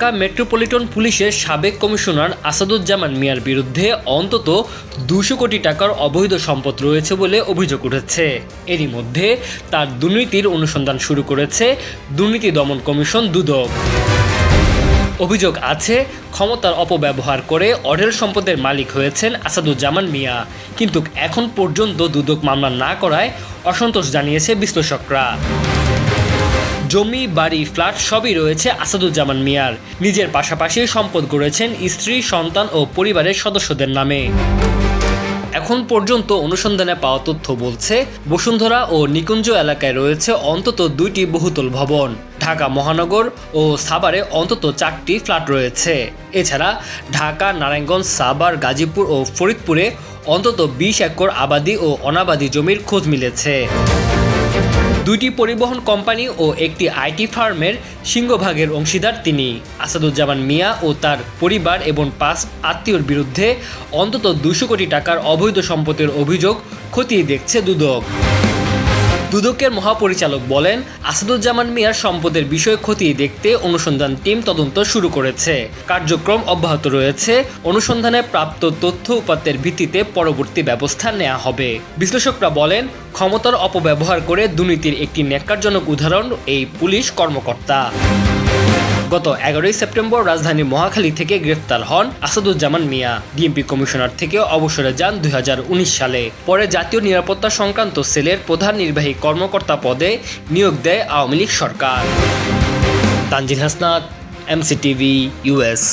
Dhaka metropolitan পুলিশের সাবেক commissioner Asaduzzaman মিয়ার বিরুদ্ধে অন্তত 200 কোটি টাকার অবৈধ সম্পদ রয়েছে বলে অভিযোগ উঠেছে। এরই মধ্যে তার দুর্নীতির অনুসন্ধান শুরু করেছে দুর্নীতি দমন কমিশন দুদক। অভিযোগ আছে, ক্ষমতার অপব্যবহার করে অঢেল সম্পদের মালিক হয়েছেন আসাদুজ্জামান মিয়া, কিন্তু এখন পর্যন্ত দুদক মামলা না করায় অসন্তোষ জানিয়েছে বিশ্লেষকরা। জমি, বাড়ি, ফ্ল্যাট সবই রয়েছে আসাদুজ্জামান মিয়ার। নিজের পাশাপাশি সম্পদ গড়েছেন স্ত্রী, সন্তান ও পরিবারের সদস্যদের নামে। এখন পর্যন্ত অনুসন্ধানে পাওয়া তথ্য বলছে, বসুন্ধরা ও নিকুঞ্জ এলাকায় রয়েছে অন্তত 2টি বহুতল ভবন। ঢাকা মহানগর ও সাভারে অন্তত 4টি ফ্ল্যাট রয়েছে। এছাড়া ঢাকা, নারায়ণগঞ্জ, সাভার, গাজীপুর ও ফরিদপুরে অন্তত 20 একর আবাদি ও অনাবাদি জমির খোঁজ মিলেছে। 2টি পরিবহন কোম্পানি ও একটি আইটি ফার্মের সিংহভাগের অংশীদার তিনি। আসাদুজ্জামান মিয়া ও তার পরিবার এবং 5 আত্মীয়র বিরুদ্ধে অন্তত 200 কোটি টাকার অবৈধ সম্পত্তির অভিযোগ খতিয়ে দেখছে দুদক। দুদকের মহাপরিচালক বলেন, আসাদুজ্জামান মিয়ার সম্পদের বিষয় খতিয়ে দেখতে অনুসন্ধান টিম তদন্ত শুরু করেছে। কার্যক্রম অব্যাহত রয়েছে। অনুসন্ধানে প্রাপ্ত তথ্য উপাত্তের ভিত্তিতে পরবর্তী ব্যবস্থা নেওয়া হবে। বিশ্লেষকরা বলেন, ক্ষমতার অপব্যবহার করে দুর্নীতির একটি ন্যাক্কারজনক উদাহরণ এই পুলিশ কর্মকর্তা। গত 11 সেপ্টেম্বর রাজধানীর মহাখালী থেকে গ্রেফতার হন আসাদুজ্জামান মিয়া। ডিএমপি কমিশনার থেকে অবসরে যান 2019 সালে। পরে জাতীয় নিরাপত্তা সংক্রান্ত সেলের প্রধান নির্বাহী কর্মকর্তা পদে নিয়োগ দেয় আওয়ামী লীগ সরকার। Tanzil Hasnat, MCTV, US.